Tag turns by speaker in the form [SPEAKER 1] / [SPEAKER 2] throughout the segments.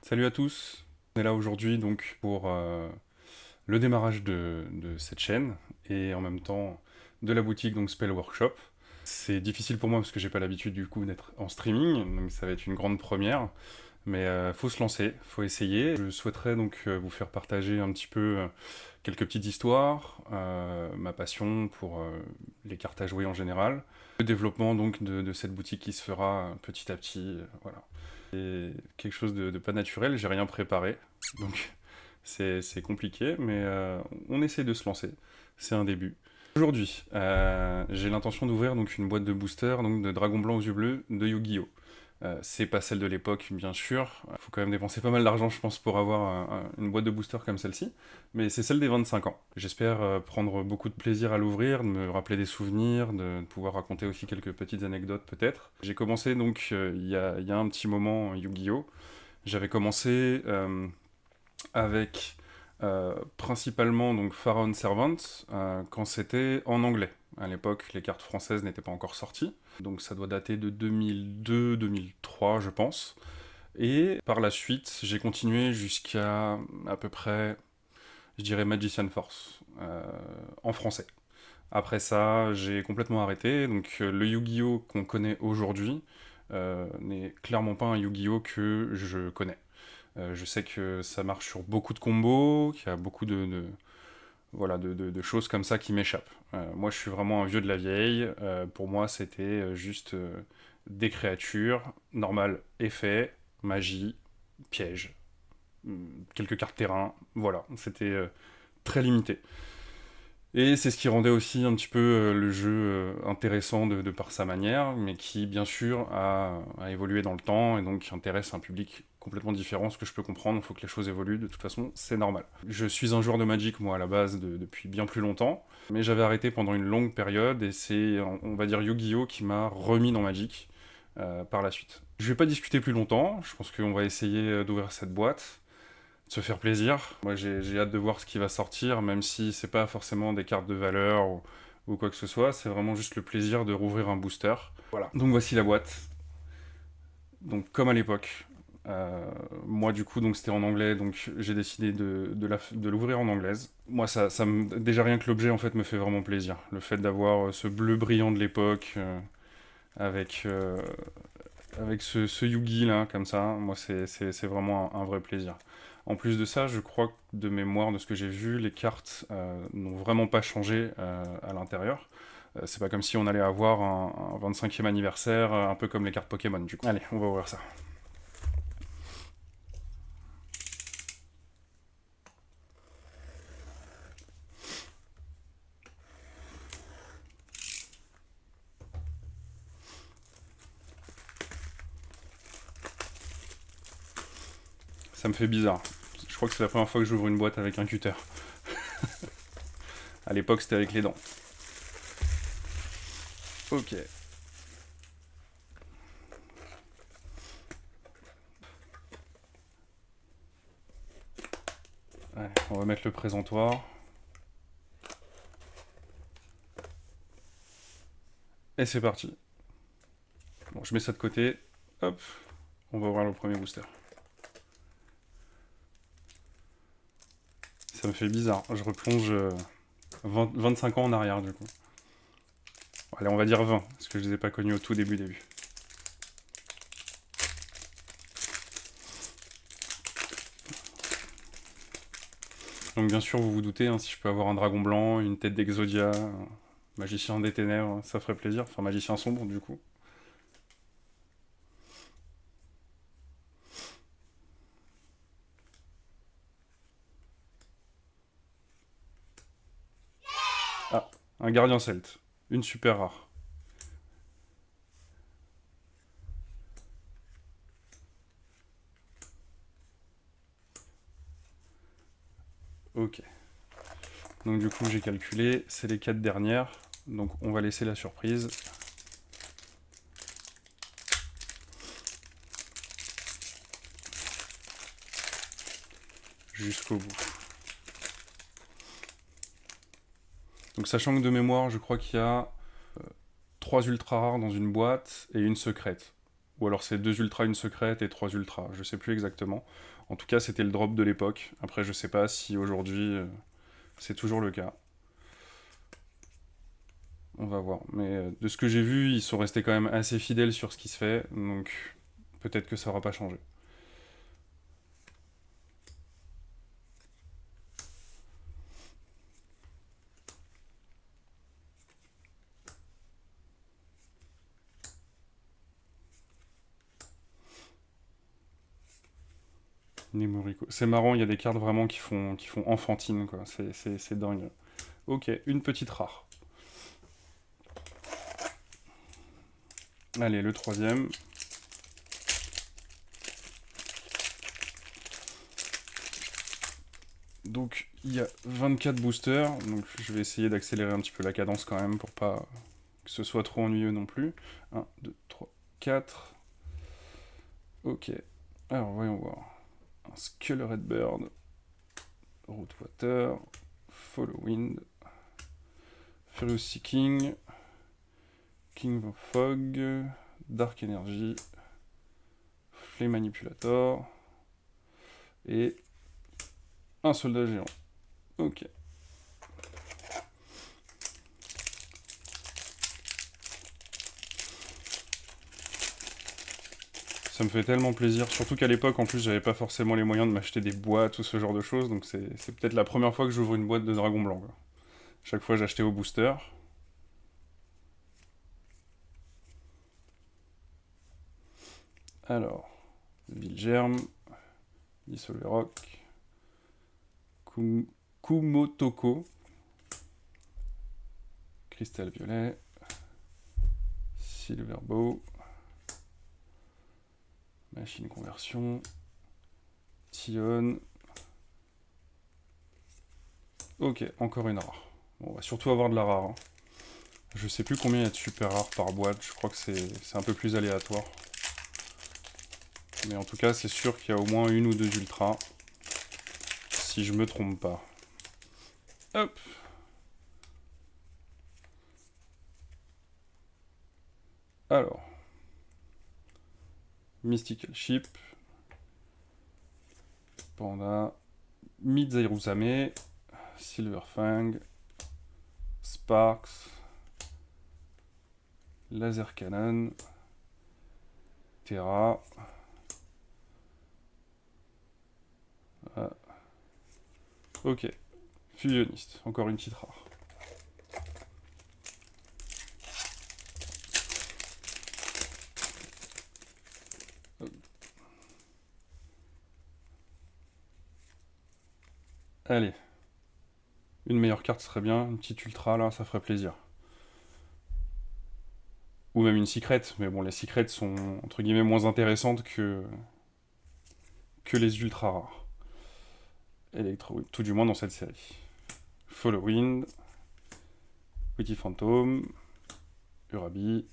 [SPEAKER 1] Salut à tous, on est là aujourd'hui donc pour le démarrage de cette chaîne et en même temps de la boutique donc Spell Workshop. C'est difficile pour moi parce que j'ai pas l'habitude du coup d'être en streaming, donc ça va être une grande première, mais faut se lancer, faut essayer. Je souhaiterais donc vous faire partager un petit peu quelques petites histoires, ma passion pour les cartes à jouer en général, le développement donc de cette boutique qui se fera petit à petit, voilà. C'est quelque chose de pas naturel, j'ai rien préparé, donc c'est compliqué, mais on essaie de se lancer, c'est un début. Aujourd'hui, j'ai l'intention d'ouvrir donc une boîte de boosters donc de Dragon Blanc aux yeux bleus de Yu-Gi-Oh! C'est pas celle de l'époque, bien sûr. Il faut quand même dépenser pas mal d'argent, je pense, pour avoir une boîte de boosters comme celle-ci. Mais c'est celle des 25 ans. J'espère prendre beaucoup de plaisir à l'ouvrir, de me rappeler des souvenirs, de pouvoir raconter aussi quelques petites anecdotes peut-être. J'ai commencé donc il y a un petit moment Yu-Gi-Oh! J'avais commencé avec principalement donc Pharaon Servant quand c'était en anglais. À l'époque, les cartes françaises n'étaient pas encore sorties, donc ça doit dater de 2002-2003, je pense. Et par la suite, j'ai continué jusqu'à à peu près, je dirais Magician Force, en français. Après ça, j'ai complètement arrêté, donc le Yu-Gi-Oh! Qu'on connaît aujourd'hui n'est clairement pas un Yu-Gi-Oh! Que je connais. Je sais que ça marche sur beaucoup de combos, qu'il y a beaucoup voilà, de choses comme ça qui m'échappent. Moi, je suis vraiment un vieux de la vieille. Pour moi, c'était juste des créatures, normal, effet, magie, piège, quelques cartes terrain. Voilà, c'était très limité. Et c'est ce qui rendait aussi un petit peu le jeu intéressant de par sa manière, mais qui bien sûr a évolué dans le temps et donc qui intéresse un public complètement différent, ce que je peux comprendre, il faut que les choses évoluent, de toute façon, c'est normal. Je suis un joueur de Magic, moi, à la base, depuis bien plus longtemps, mais j'avais arrêté pendant une longue période, et c'est, on va dire, Yu-Gi-Oh! Qui m'a remis dans Magic par la suite. Je vais pas discuter plus longtemps, je pense qu'on va essayer d'ouvrir cette boîte, de se faire plaisir. Moi, j'ai hâte de voir ce qui va sortir, même si c'est pas forcément des cartes de valeur ou quoi que ce soit, c'est vraiment juste le plaisir de rouvrir un booster. Voilà. Donc voici la boîte. Donc comme à l'époque, moi du coup donc c'était en anglais, donc j'ai décidé de l'ouvrir en anglaise. Moi déjà rien que l'objet en fait me fait vraiment plaisir. Le fait d'avoir ce bleu brillant de l'époque avec avec ce Yugi là comme ça, moi c'est vraiment un vrai plaisir. En plus de ça, je crois que de mémoire de ce que j'ai vu, les cartes n'ont vraiment pas changé à l'intérieur. C'est pas comme si on allait avoir un 25e anniversaire, un peu comme les cartes Pokémon du coup. Allez, on va ouvrir ça. Ça me fait bizarre. Je crois que c'est la première fois que j'ouvre une boîte avec un cutter. À l'époque, c'était avec les dents. Ok. Allez, on va mettre le présentoir. Et c'est parti. Bon, je mets ça de côté. Hop. On va ouvrir le premier booster. Ça me fait bizarre. Je replonge 25 ans en arrière du coup. Allez, on va dire 20, parce que je les ai pas connus au tout début. Donc bien sûr, vous vous doutez, hein, si je peux avoir un dragon blanc, une tête d'Exodia, un magicien des ténèbres, ça ferait plaisir. Enfin, magicien sombre du coup. Ah, un gardien celte. Une super rare. Ok. Donc du coup, j'ai calculé, c'est les 4 dernières. Donc on va laisser la surprise. Jusqu'au bout. Donc sachant que de mémoire, je crois qu'il y a 3 ultra rares dans une boîte et une secrète. Ou alors c'est 2 ultras, une secrète et 3 ultras, je sais plus exactement. En tout cas, c'était le drop de l'époque. Après, je sais pas si aujourd'hui c'est toujours le cas. On va voir. Mais de ce que j'ai vu, ils sont restés quand même assez fidèles sur ce qui se fait, donc peut-être que ça aura pas changé. Nemoriko. C'est marrant, il y a des cartes vraiment qui font enfantine, quoi. C'est dingue. Ok, une petite rare. Allez, le troisième. Donc, il y a 24 boosters. Donc, je vais essayer d'accélérer un petit peu la cadence quand même pour pas que ce soit trop ennuyeux non plus. 1, 2, 3, 4. Ok. Alors, voyons voir. Un Skull Redbird. Rootwater. Followwind. Furious Seeking. King of Fog. Dark Energy. Flame Manipulator. Et un soldat géant. Ok. Ça me fait tellement plaisir, surtout qu'à l'époque, en plus, j'avais pas forcément les moyens de m'acheter des boîtes ou ce genre de choses, donc c'est peut-être la première fois que j'ouvre une boîte de Dragon Blanc, quoi. Chaque fois, j'achetais au booster. Alors, Vilgerm, Dissolverock, Kumotoko, Cristal Violet, Silverbow, Machine Conversion, Tion. Ok, encore une rare. Bon, on va surtout avoir de la rare, hein. Je sais plus combien il y a de super rares par boîte, je crois que c'est un peu plus aléatoire. Mais en tout cas, c'est sûr qu'il y a au moins une ou deux ultras, si je me trompe pas. Hop. Alors. Mystical Ship. Panda. Mizairuzame. Silverfang. Sparks. Laser Cannon. Terra. Ah. Ok. Fusionniste. Encore une petite rare. Allez. Une meilleure carte serait bien. Une petite ultra là, ça ferait plaisir. Ou même une secret. Mais bon, les secrets sont entre guillemets moins intéressantes que les ultra rares. Electro, tout du moins dans cette série. Followwind. Witty Phantom. Urabi.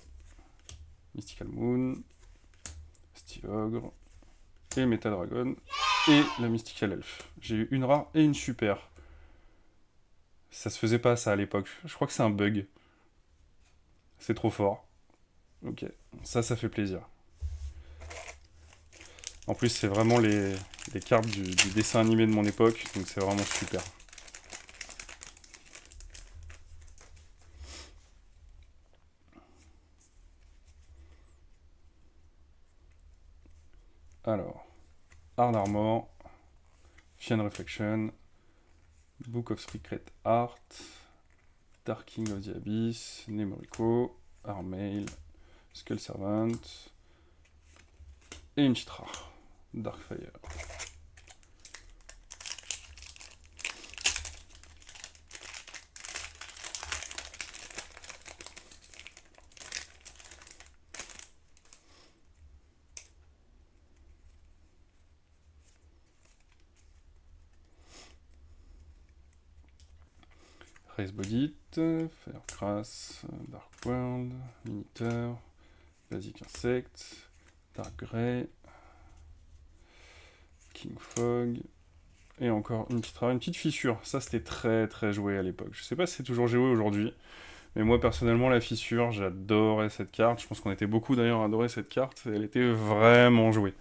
[SPEAKER 1] Mystical Moon. Steel Ogre. Et Metal Dragon. Et la Mystical Elf. J'ai eu une rare et une super. Ça se faisait pas ça à l'époque. Je crois que c'est un bug. C'est trop fort. Ok. Ça fait plaisir. En plus, c'est vraiment les cartes du dessin animé de mon époque. Donc c'est vraiment super. Alors. Hard Armor. Fian Reflection. Book of Secret Art. Dark King of the Abyss. Nemoriko. Armail. Skull Servant. Et une petite rare. Darkfire. Race Bodit, Firecrass, Dark World, Miniteur, Basic Insect, Dark Grey, King Fog, et encore une petite fissure. Ça, c'était très très joué à l'époque. Je sais pas si c'est toujours joué aujourd'hui, Mais moi, personnellement, la fissure, j'adorais cette carte. Je pense qu'on était beaucoup d'ailleurs à adorer cette carte. Elle était vraiment jouée.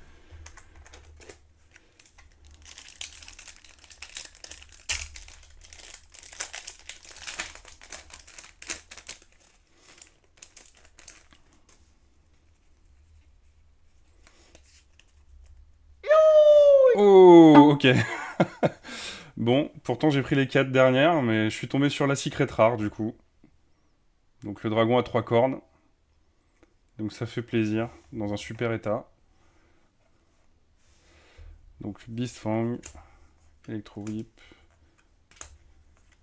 [SPEAKER 1] Oh, ok. Bon, pourtant j'ai pris les 4 dernières, mais je suis tombé sur la secret rare du coup. Donc le dragon à 3 cornes. Donc ça fait plaisir, dans un super état. Donc Beast Fang, Electro Whip,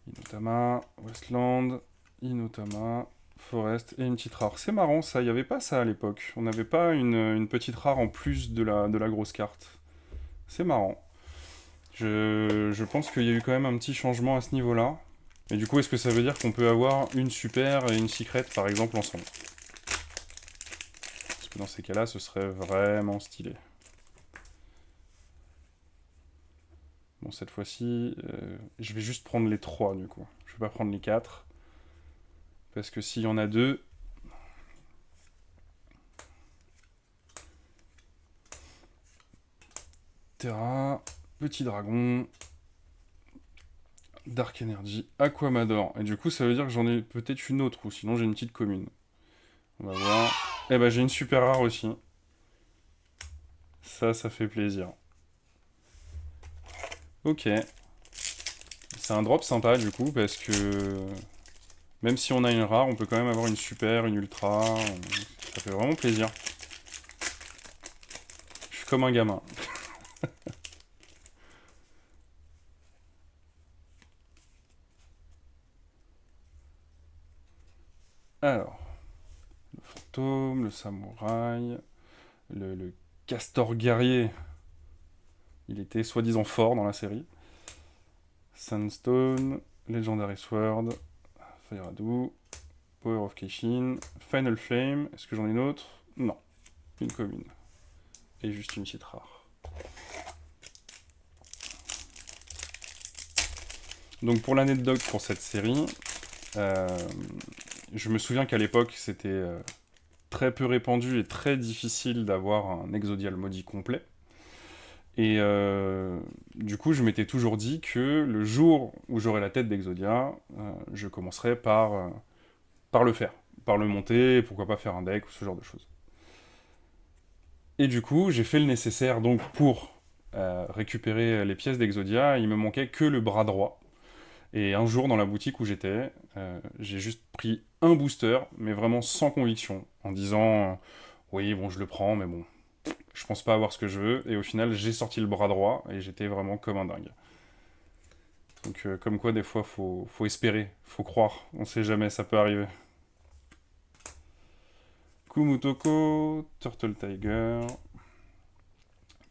[SPEAKER 1] Inotama, Westland, Inotama, Forest et une petite rare. C'est marrant ça, il n'y avait pas ça à l'époque. On n'avait pas une petite rare en plus de la grosse carte. C'est marrant. Je pense qu'il y a eu quand même un petit changement à ce niveau-là. Et du coup, est-ce que ça veut dire qu'on peut avoir une super et une secret par exemple ensemble? Parce que dans ces cas-là, ce serait vraiment stylé. Bon, cette fois-ci, je vais juste prendre les 3 du coup. Je vais pas prendre les 4. Parce que s'il y en a 2... Terra, Petit Dragon, Dark Energy, Aquamador. Et du coup, ça veut dire que j'en ai peut-être une autre, ou sinon j'ai une petite commune. On va voir. Eh ben, j'ai une super rare aussi. Ça fait plaisir. Ok. C'est un drop sympa du coup, parce que même si on a une rare, on peut quand même avoir une super, une ultra. Ça fait vraiment plaisir. Je suis comme un gamin. Alors, le fantôme, le samouraï, le castor guerrier. Il était soi-disant fort dans la série. Sandstone, Legendary Sword, Fire Power of Keishin, Final Flame. Est-ce que j'en ai une autre? Non. Une commune. Et juste une petite rare. Donc pour l'anecdote pour cette série, euh, je me souviens qu'à l'époque c'était très peu répandu et très difficile d'avoir un Exodial maudit complet. Et du coup, je m'étais toujours dit que le jour où j'aurai la tête d'Exodia, je commencerai par le faire, par le monter, pourquoi pas faire un deck ou ce genre de choses. Et du coup, j'ai fait le nécessaire donc pour récupérer les pièces d'Exodia. Il me manquait que le bras droit. Et un jour, dans la boutique où j'étais, j'ai juste pris un booster, mais vraiment sans conviction, en disant oui, bon, je le prends, mais bon, je pense pas avoir ce que je veux. Et au final, j'ai sorti le bras droit et j'étais vraiment comme un dingue. Donc, comme quoi, des fois, faut espérer, faut croire. On sait jamais, ça peut arriver. Kumutoko, Turtle Tiger,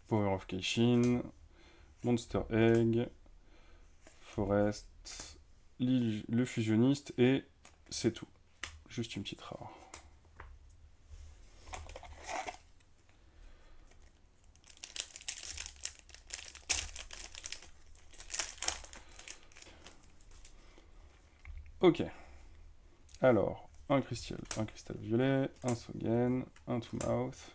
[SPEAKER 1] Power of Keishin, Monster Egg, Forest, le fusionniste, et c'est tout. Juste une petite rare. Ok. Alors, un cristal violet, un Sogen, un To Mouth,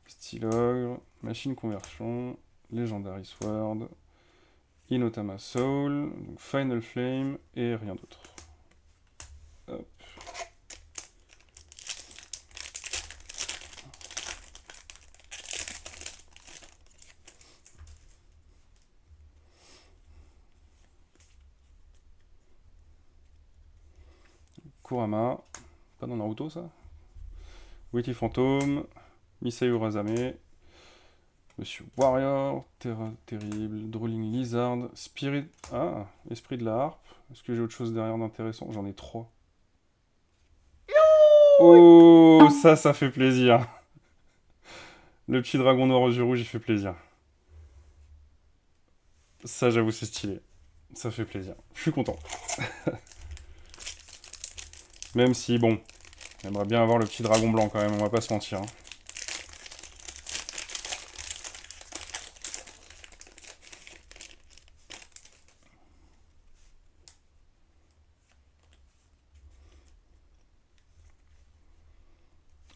[SPEAKER 1] Stylogre, Machine Conversion, Legendary Sword, Inotama Soul, Final Flame et rien d'autre. Hop. Kurama, pas dans Naruto ça? Witty Phantom, Misai Urazame, Monsieur Warrior, Terra Terrible, Drowling Lizard, Spirit... Ah, Esprit de la Harpe. Est-ce que j'ai autre chose derrière d'intéressant? J'en ai 3. Oh, ça fait plaisir. Le petit dragon noir aux yeux rouges, il fait plaisir. Ça, j'avoue, c'est stylé. Ça fait plaisir. Je suis content. Même si, bon, j'aimerais bien avoir le petit dragon blanc quand même, on va pas se mentir. Hein.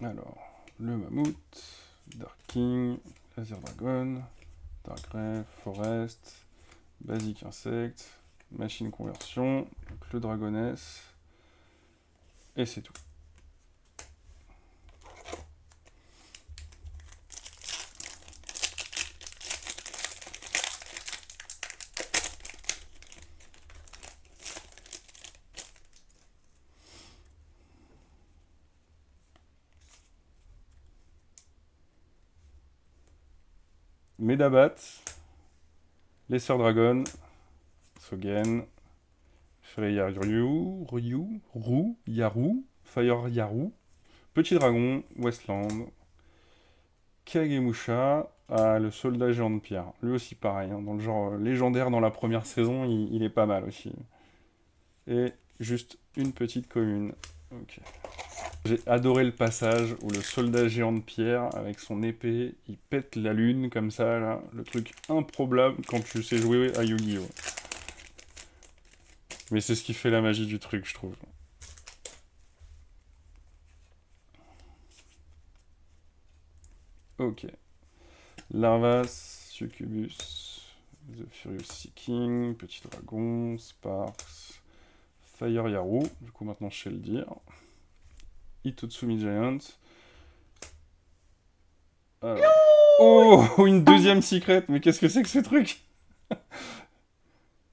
[SPEAKER 1] Alors, le mammouth, Dark King, Laser Dragon, Dark Grey, Forest, Basic Insect, Machine Conversion, donc le Dragoness, et c'est tout. Medabat, Lesser Dragon, Sogen, Freya Yaru, Fire Yaru, Petit Dragon, Westland, Kagemusha, le soldat géant de pierre. Lui aussi pareil, hein, dans le genre légendaire dans la première saison, il est pas mal aussi. Et juste une petite commune. Ok. J'ai adoré le passage où le soldat géant de pierre, avec son épée, il pète la lune comme ça, là. Le truc improbable quand tu sais jouer à Yu-Gi-Oh! Mais c'est ce qui fait la magie du truc, je trouve. Ok. Larvas, Succubus, The Furious Seeking, Petit Dragon, Sparks, Fire Yaru, du coup maintenant je sais le dire. Itotsumi Giant. Alors. Oh, une deuxième secret, mais qu'est-ce que c'est que ce truc?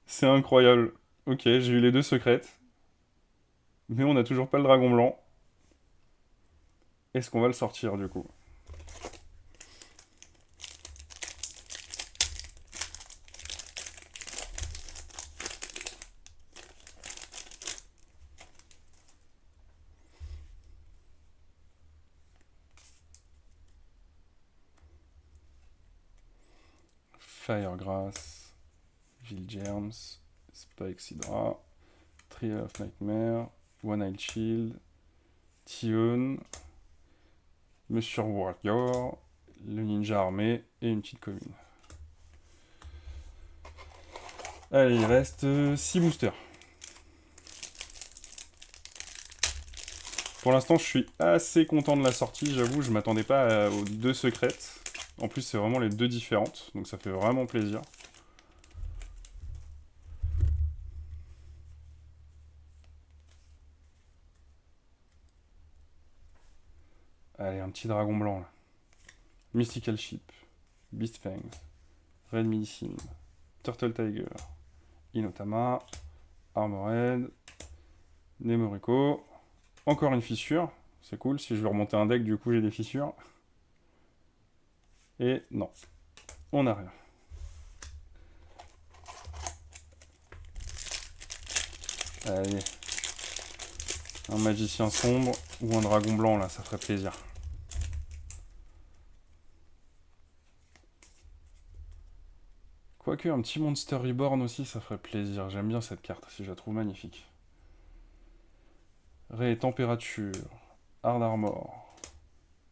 [SPEAKER 1] C'est incroyable. Ok, j'ai eu les deux secrètes, mais on n'a toujours pas le dragon blanc. Est-ce qu'on va le sortir du coup? Firegrass, Vilgerms, Spike Sidra, Trial of Nightmare, One-Eyed Shield, Tion, Monsieur Warrior, le ninja armé et une petite commune. Allez, il reste 6 boosters. Pour l'instant, je suis assez content de la sortie, j'avoue, je m'attendais pas aux deux secrètes. En plus, c'est vraiment les deux différentes, donc ça fait vraiment plaisir. Allez, un petit dragon blanc là. Mystical Ship, Beast Fangs, Red Medicine, Turtle Tiger, Inotama, Armored, Nemoriko. Encore une fissure, c'est cool. Si je veux remonter un deck, du coup, j'ai des fissures. Et non, on n'a rien. Allez. Un magicien sombre ou un dragon blanc, là, ça ferait plaisir. Quoique, un petit Monster Reborn aussi, ça ferait plaisir. J'aime bien cette carte, si je la trouve magnifique. Ray Température, Hard Armor,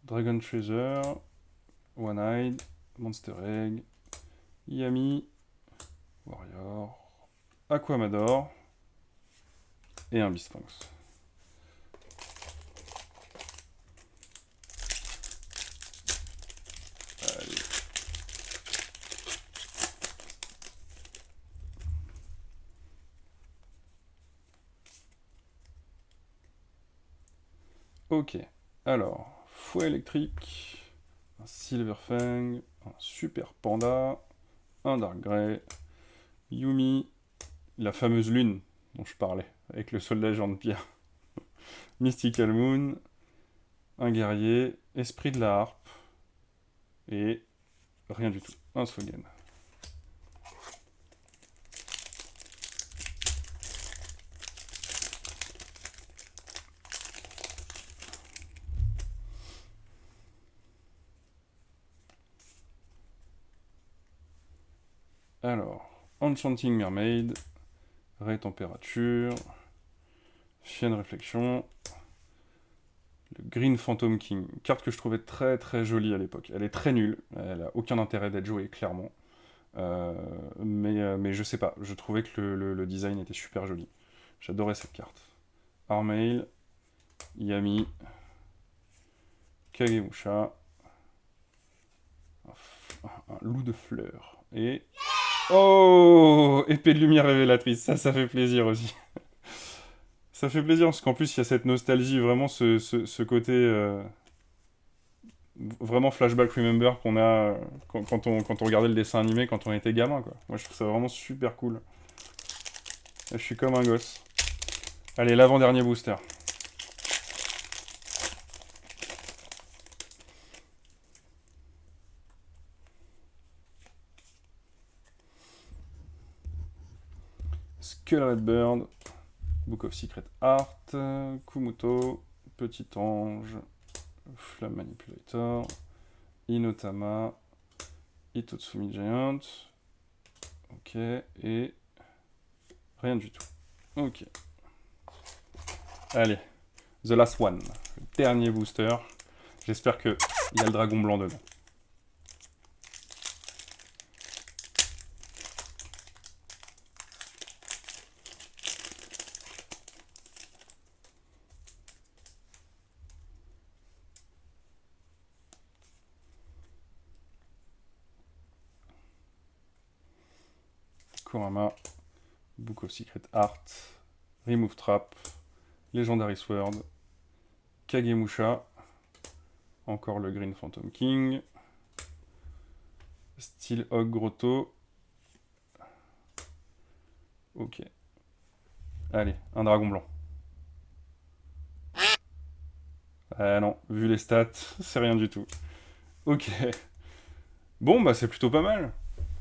[SPEAKER 1] Dragon Treasure, One-Eyed, Monster Egg, Yami, Warrior, Aquamador et un Beast Fangs. Allez. Ok, alors, fouet électrique, un Silverfang, un Super Panda, un Dark Grey, Yumi, la fameuse lune dont je parlais, avec le soldat géant de pierre, Mystical Moon, un guerrier, Esprit de la harpe, et rien du tout, un Swogen. Alors, Enchanting Mermaid, Ray Température, Chienne Réflexion, le Green Phantom King, carte que je trouvais très très jolie à l'époque. Elle est très nulle, elle a aucun intérêt d'être jouée, clairement. Mais je sais pas, je trouvais que le design était super joli. J'adorais cette carte. Armail, Yami, Kagemusha, un loup de fleurs, et... Oh, épée de lumière révélatrice, ça fait plaisir aussi. Ça fait plaisir, parce qu'en plus, il y a cette nostalgie, vraiment ce côté... vraiment flashback remember qu'on a quand on regardait le dessin animé quand on était gamin, quoi. Moi, je trouve ça vraiment super cool. Là, je suis comme un gosse. Allez, l'avant-dernier booster. Skull Redbird, Book of Secret Art, Kumuto, Petit Ange, Flamme Manipulator, Inotama, Itotsumi Giant, ok, et rien du tout. Ok. Allez, the last one, le dernier booster. J'espère qu'il y a le dragon blanc dedans. Kurama, Book of Secret Art, Remove Trap, Legendary Sword, Kagemusha, encore le Green Phantom King, Steel Hog Grotto. Ok. Allez, un dragon blanc. Ah non, vu les stats, c'est rien du tout. Ok. Bon, bah c'est plutôt pas mal.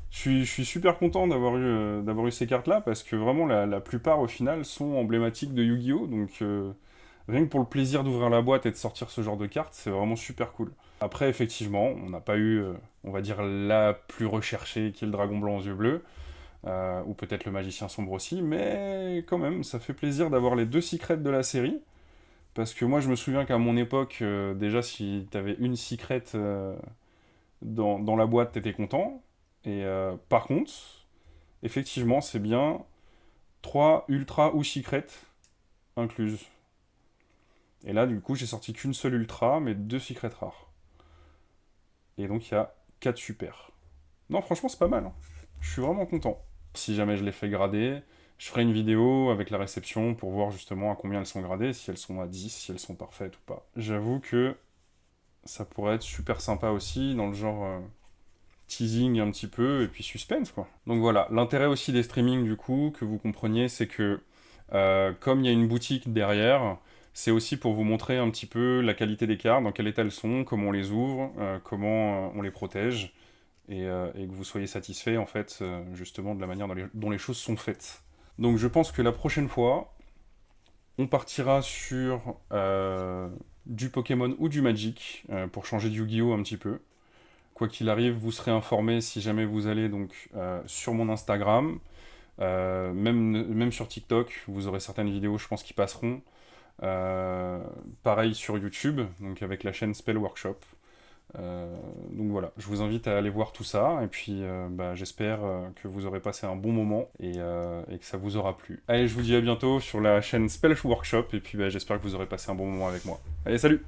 [SPEAKER 1] Je suis super content d'avoir eu ces cartes-là, parce que vraiment, la plupart, au final, sont emblématiques de Yu-Gi-Oh! Donc, rien que pour le plaisir d'ouvrir la boîte et de sortir ce genre de cartes, c'est vraiment super cool. Après, effectivement, on n'a pas eu, on va dire, la plus recherchée, qui est le dragon blanc aux yeux bleus, ou peut-être le magicien sombre aussi, mais quand même, ça fait plaisir d'avoir les deux secrets de la série, parce que moi, je me souviens qu'à mon époque, déjà, si t'avais une secret dans la boîte, t'étais content. Et par contre, effectivement, c'est bien 3 ultra ou secret incluses. Et là, du coup, j'ai sorti qu'une seule ultra, mais 2 secrets rares. Et donc, il y a 4 super. Non, franchement, c'est pas mal, hein. Je suis vraiment content. Si jamais je les fais grader, je ferai une vidéo avec la réception pour voir justement à combien elles sont gradées, si elles sont à 10, si elles sont parfaites ou pas. J'avoue que ça pourrait être super sympa aussi, dans le genre teasing un petit peu, et puis suspense, quoi. Donc voilà, l'intérêt aussi des streamings, du coup, que vous compreniez, c'est que comme il y a une boutique derrière, c'est aussi pour vous montrer un petit peu la qualité des cartes, dans quel état elles sont, comment on les ouvre, comment on les protège, et que vous soyez satisfait, en fait, justement, de la manière dont les choses sont faites. Donc je pense que la prochaine fois, on partira sur du Pokémon ou du Magic, pour changer de Yu-Gi-Oh! Un petit peu. Quoi qu'il arrive, vous serez informé si jamais vous allez donc sur mon Instagram, même sur TikTok, vous aurez certaines vidéos, je pense, qui passeront. Pareil sur YouTube, donc avec la chaîne Spell Workshop. Donc voilà, je vous invite à aller voir tout ça, et puis bah, j'espère que vous aurez passé un bon moment, et que ça vous aura plu. Allez, je vous dis à bientôt sur la chaîne Spell Workshop, et puis bah, j'espère que vous aurez passé un bon moment avec moi. Allez, salut!